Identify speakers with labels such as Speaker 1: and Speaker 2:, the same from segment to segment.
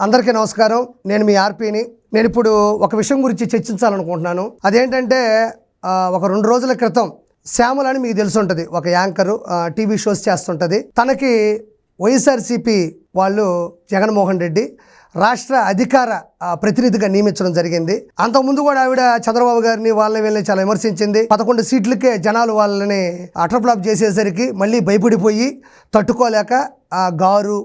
Speaker 1: అందరికీ నమస్కారం. నేను మీ ఆర్పీని. నేను ఇప్పుడు ఒక విషయం గురించి చర్చించాలనుకుంటున్నాను. అదేంటంటే ఒక 2 రోజుల క్రితం శ్యామల అని మీకు తెలిసి ఉంటుంది, ఒక యాంకరు, టీవీ షోస్ చేస్తుంటుంది. తనకి వైఎస్ఆర్సీపీ వాళ్ళు జగన్మోహన్ రెడ్డి రాష్ట్ర అధికార ప్రతినిధిగా నియమించడం జరిగింది. అంతకుముందు కూడా ఆవిడ చంద్రబాబు గారిని వీళ్ళని చాలా విమర్శించింది. 11 సీట్లకే జనాలు వాళ్ళని అటర్ఫ్లాప్ చేసేసరికి మళ్ళీ భయపడిపోయి తట్టుకోలేక గారు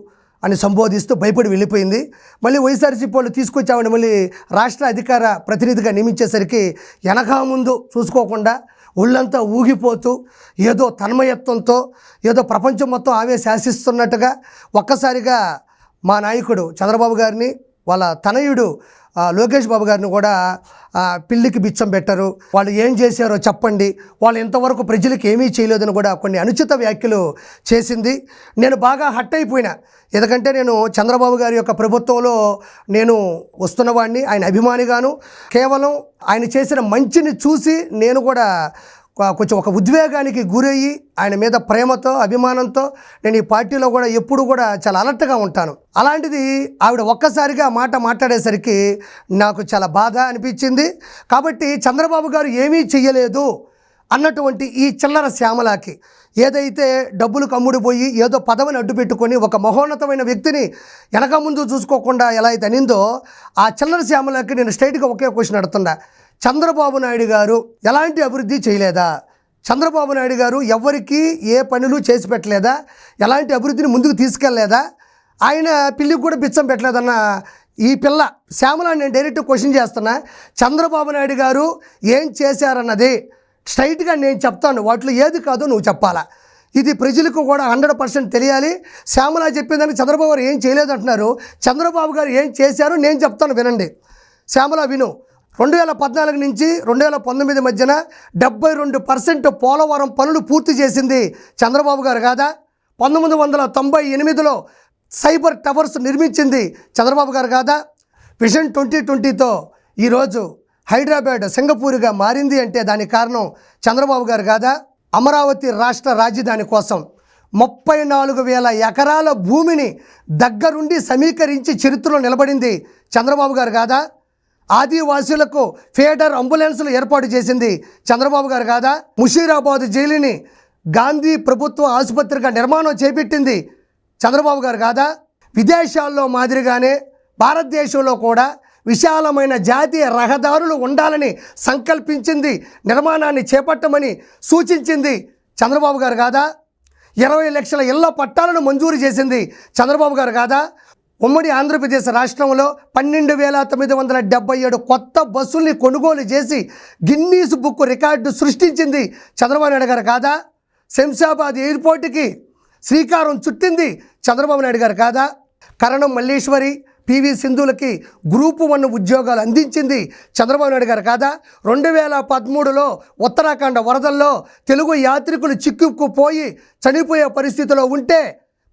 Speaker 1: అని సంబోధిస్తూ భయపడి వెళ్ళిపోయింది. మళ్ళీ వైఎస్ఆర్సీపీ వాళ్ళు తీసుకొచ్చి ఆవిడ మళ్ళీ రాష్ట్ర అధికార ప్రతినిధిగా నియమించేసరికి వెనక ముందు చూసుకోకుండా ఒళ్ళంతా ఊగిపోతూ ఏదో తన్మయత్వంతో ఏదో ప్రపంచం మొత్తం ఆమె శాసిస్తున్నట్టుగా ఒక్కసారిగా మా నాయకుడు చంద్రబాబు గారిని, వాళ్ళ తనయుడు లోకేష్ బాబు గారిని కూడా పిల్లికి బిచ్చం పెట్టరు, వాళ్ళు ఏం చేశారో చెప్పండి, వాళ్ళు ఇంతవరకు ప్రజలకు ఏమీ చేయలేదని కూడా కొన్ని అనుచిత వ్యాఖ్యలు చేసింది. నేను బాగా హట్ అయిపోయినా. ఎందుకంటే నేను చంద్రబాబు గారి యొక్క ప్రభుత్వంలో నేను వస్తున్నవాడిని, ఆయన అభిమానిగాను. కేవలం ఆయన చేసిన మంచిని చూసి నేను కూడా కొంచెం ఒక ఉద్వేగానికి గురయ్యి ఆయన మీద ప్రేమతో అభిమానంతో నేను ఈ పార్టీలో కూడా ఎప్పుడు కూడా చాలా అలర్ట్గా ఉంటాను. అలాంటిది ఆవిడ ఒక్కసారిగా మాట్లాడేసరికి నాకు చాలా బాధ అనిపించింది. కాబట్టి చంద్రబాబు గారు ఏమీ చెయ్యలేదు అన్నటువంటి ఈ చిల్లర శ్యామలకి ఏదైతే డబ్బులు కమ్ముడిపోయి ఏదో పదవిని అడ్డు పెట్టుకొని ఒక మహోన్నతమైన వ్యక్తిని వెనక ముందు చూసుకోకుండా ఎలా అయితే అనిందో, ఆ చిల్లర శ్యామలకి నేను స్ట్రైట్గా ఒకే క్వశ్చన్ అడుగుతున్నా. చంద్రబాబు నాయుడు గారు ఎలాంటి అభివృద్ధి చేయలేదా? చంద్రబాబు నాయుడు గారు ఎవరికి ఏ పనులు చేసి పెట్టలేదా? ఎలాంటి అభివృద్ధిని ముందుకు తీసుకెళ్ళలేదా? ఆయన పిల్లికి కూడా బిచ్చం పెట్టలేదన్న ఈ పిల్ల శ్యామల నేను డైరెక్ట్ క్వశ్చన్ చేస్తున్నా. చంద్రబాబు నాయుడు గారు ఏం చేశారన్నది స్ట్రైట్గా నేను చెప్తాను, వాటిలో ఏది కాదో నువ్వు చెప్పాలా. ఇది ప్రజలకు కూడా 100% తెలియాలి. శ్యామల చెప్పిందని చంద్రబాబు గారు ఏం చేయలేదు అంటున్నారు. చంద్రబాబు గారు ఏం చేశారో నేను చెప్తాను, వినండి. శ్యామల విను. 2014 నుంచి 2019 మధ్యన 72% పోలవరం పనులు పూర్తి చేసింది చంద్రబాబు గారు కాదా? 1998లో సైబర్ టవర్స్ నిర్మించింది చంద్రబాబు గారు కాదా? విజన్ 2020తో ఈరోజు హైదరాబాద్ సింగపూర్గా మారింది అంటే దానికి కారణం చంద్రబాబు గారు కాదా? అమరావతి రాష్ట్ర రాజధాని కోసం 34,000 ఎకరాల భూమిని దగ్గరుండి సమీకరించి చరిత్రలో నిలబడింది చంద్రబాబు గారు కాదా? ఆదివాసీలకు ఫేడర్ అంబులెన్సులు ఏర్పాటు చేసింది చంద్రబాబు గారు కాదా? ముషీరాబాద్ జైలుని గాంధీ ప్రభుత్వ ఆసుపత్రిగా నిర్మాణం చేపట్టింది చంద్రబాబు గారు కాదా? విదేశాల్లో మాదిరిగానే భారతదేశంలో కూడా విశాలమైన జాతీయ రహదారులు ఉండాలని సంకల్పించింది, నిర్మాణాన్ని చేపట్టమని సూచించింది చంద్రబాబు గారు కాదా? 20 లక్షల ఇళ్ల పట్టాలను మంజూరు చేసింది చంద్రబాబు గారు కాదా? ఉమ్మడి ఆంధ్రప్రదేశ్ రాష్ట్రంలో 12,977 కొత్త బస్సుల్ని కొనుగోలు చేసి గిన్నీస్ బుక్ రికార్డు సృష్టించింది చంద్రబాబు నాయుడు గారు కాదా? శంషాబాద్ ఎయిర్పోర్ట్కి శ్రీకారం చుట్టింది చంద్రబాబు నాయుడు గారు కాదా? కరణం మల్లేశ్వరి, పివి సింధులకి గ్రూప్ 1 ఉద్యోగాలు అందించింది చంద్రబాబు నాయుడు గారు కాదా? 2013లో ఉత్తరాఖండ్ వరదల్లో తెలుగు యాత్రికులు చిక్కుకుపోయి చనిపోయే పరిస్థితిలో ఉంటే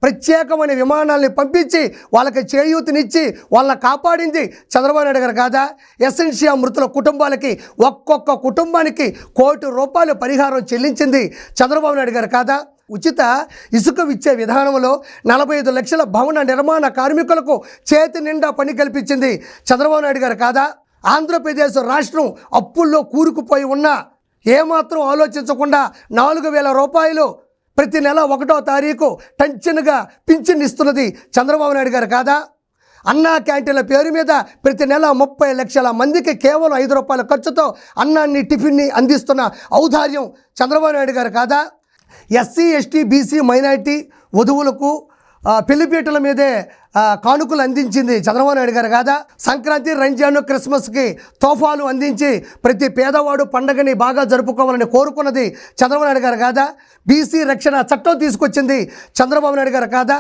Speaker 1: ప్రత్యేకమైన విమానాల్ని పంపించి వాళ్ళకి చేయూతనిచ్చి వాళ్ళని కాపాడింది చంద్రబాబు నాయుడు గారు కాదా? ఎసెన్షియా మృతుల కుటుంబాలకి ఒక్కొక్క కుటుంబానికి ₹1 కోటి పరిహారం చెల్లించింది చంద్రబాబు నాయుడు గారు కాదా? ఉచిత ఇసుక ఇచ్చే విధానంలో 45 లక్షల భవన నిర్మాణ కార్మికులకు చేతి నిండా పని కల్పించింది చంద్రబాబు నాయుడు గారు కాదా? ఆంధ్రప్రదేశ్ రాష్ట్రం అప్పుల్లో కూరుకుపోయి ఉన్నా ఏమాత్రం ఆలోచించకుండా ₹4,000 ప్రతి నెల 1వ తారీఖు టెన్షన్గా పింఛన్ ఇస్తున్నది చంద్రబాబు నాయుడు గారు కాదా? అన్నా క్యాంటీన్ల పేరు మీద ప్రతి నెల 30 లక్షల మందికి కేవలం ₹5 ఖర్చుతో అన్నాన్ని టిఫిన్ని అందిస్తున్న ఔదార్యం చంద్రబాబు నాయుడు గారు కాదా? ఎస్సీ ఎస్టీ బీసీ మైనారిటీ వధువులకు పెళ్లిపీటల మీదే కానుకలు అందించింది చంద్రబాబు నాయుడు గారు కాదా? సంక్రాంతి, రంజాన్, క్రిస్మస్కి తోఫాలు అందించి ప్రతి పేదవాడు పండగని బాగా జరుపుకోవాలని కోరుకున్నది చంద్రబాబు నాయుడు గారు కాదా? బీసీ రక్షణ చట్టం తీసుకొచ్చింది చంద్రబాబు నాయుడు గారు కాదా?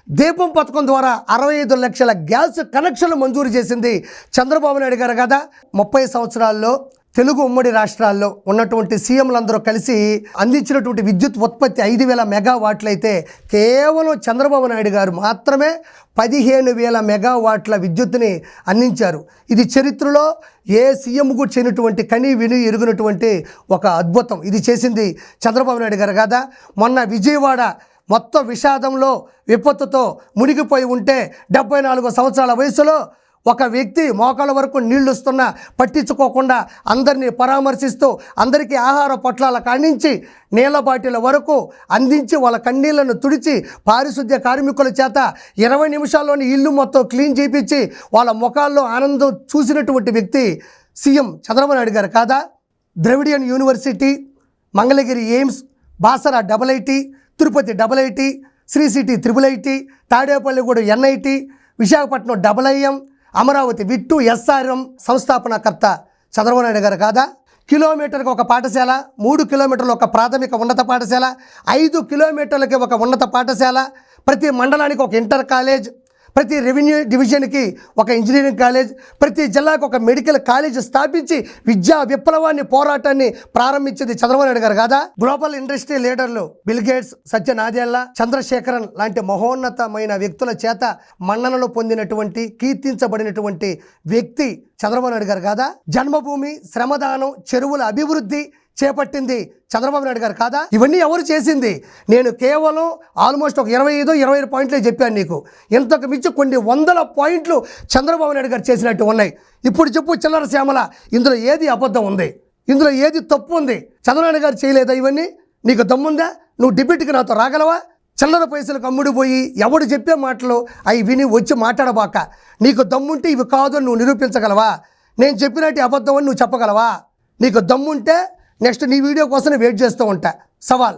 Speaker 1: దీపం పథకం ద్వారా 65 లక్షల గ్యాస్ కనెక్షన్లు మంజూరు చేసింది చంద్రబాబు నాయుడు గారు కాదా? 30 సంవత్సరాల్లో తెలుగు ఉమ్మడి రాష్ట్రాల్లో ఉన్నటువంటి సీఎంలందరూ కలిసి అందించినటువంటి విద్యుత్ ఉత్పత్తి 5,000 మెగావాట్లు అయితే కేవలం చంద్రబాబు నాయుడు గారు మాత్రమే 15,000 మెగావాట్ల విద్యుత్తుని అందించారు. ఇది చరిత్రలో ఏ సీఎంకు చేయనటువంటి కని విని ఎరుగునటువంటి ఒక అద్భుతం. ఇది చేసింది చంద్రబాబు నాయుడు గారు కదా. మొన్న విజయవాడ మొత్తం విషాదంలో విపత్తుతో మునిగిపోయి ఉంటే 74 సంవత్సరాల వయసులో ఒక వ్యక్తి మోకాళ్ళ వరకు నీళ్లుస్తున్నా పట్టించుకోకుండా అందరినీ పరామర్శిస్తూ అందరికీ ఆహార పొట్లాల కానించి నీళ్ళ బాటిల వరకు అందించి వాళ్ళ కన్నీళ్లను తుడిచి పారిశుద్ధ్య కార్మికుల చేత 20 నిమిషాల్లోని ఇల్లు మొత్తం క్లీన్ చేయించి వాళ్ళ ముఖాల్లో ఆనందం చూసినటువంటి వ్యక్తి సీఎం చంద్రబాబు నాయుడు గారు కాదా? Dravidian university, Mangalagiri AIIMS, Basara IIT, Tirupati IIT, Sri city IIIT, Tadepalligudem NIT, Visakhapatnam IIM, Amaravati VIT SRM సంస్థాపనకర్త చంద్రబాబు నాయుడు గారు కాదా? కిలోమీటర్కి ఒక పాఠశాల, 3 కిలోమీటర్లు ఒక ప్రాథమిక ఉన్నత పాఠశాల, 5 కిలోమీటర్లకి ఒక ఉన్నత పాఠశాల, ప్రతి మండలానికి ఒక ఇంటర్ కాలేజ్, ప్రతి రెవెన్యూ డివిజన్కి ఒక ఇంజనీరింగ్ కాలేజ్, ప్రతి జిల్లాకు ఒక మెడికల్ కాలేజ్ స్థాపించి విద్యా విప్లవాన్ని పోరాటాన్ని ప్రారంభించింది చంద్రబాబు నాయుడు గారు కాదా? గ్లోబల్ ఇండస్ట్రీ లీడర్లు బిల్ గేట్స్, సత్య నాదెళ్ల, చంద్రశేఖరన్ లాంటి మహోన్నతమైన వ్యక్తుల చేత మన్ననలు పొందినటువంటి కీర్తించబడినటువంటి వ్యక్తి చంద్రబాబు నాయుడు గారు కాదా? జన్మభూమి, శ్రమదానం, చెరువుల అభివృద్ధి చేపట్టింది చంద్రబాబు నాయుడు గారు కాదా? ఇవన్నీ ఎవరు చేసింది? నేను కేవలం ఆల్మోస్ట్ ఒక 25 పాయింట్లే చెప్పాను నీకు. ఇంతకు మించి కొన్ని వందల పాయింట్లు చంద్రబాబు నాయుడు గారు చేసినట్టు ఉన్నాయి. ఇప్పుడు చెప్పు చిల్లర శ్యామల, ఇందులో ఏది అబద్ధం ఉంది? ఇందులో ఏది తప్పు ఉంది? చంద్రబాబు గారు చేయలేదా ఇవన్నీ? నీకు దమ్ముందా? నువ్వు డిబేట్కి నాతో రాగలవా? చిల్లర పైసలకు అమ్ముడుపోయి ఎవడు చెప్పే మాటలు అవి విని వచ్చి మాట్లాడబాక. నీకు దమ్ముంటే ఇవి కాదు అని నువ్వు నిరూపించగలవా? నేను చెప్పినట్టు అబద్ధం అని నువ్వు చెప్పగలవా? నీకు దమ్ముంటే నెక్స్ట్ నీ వీడియో కోసం వెయిట్ చేస్తూ ఉంటా. సవాల్.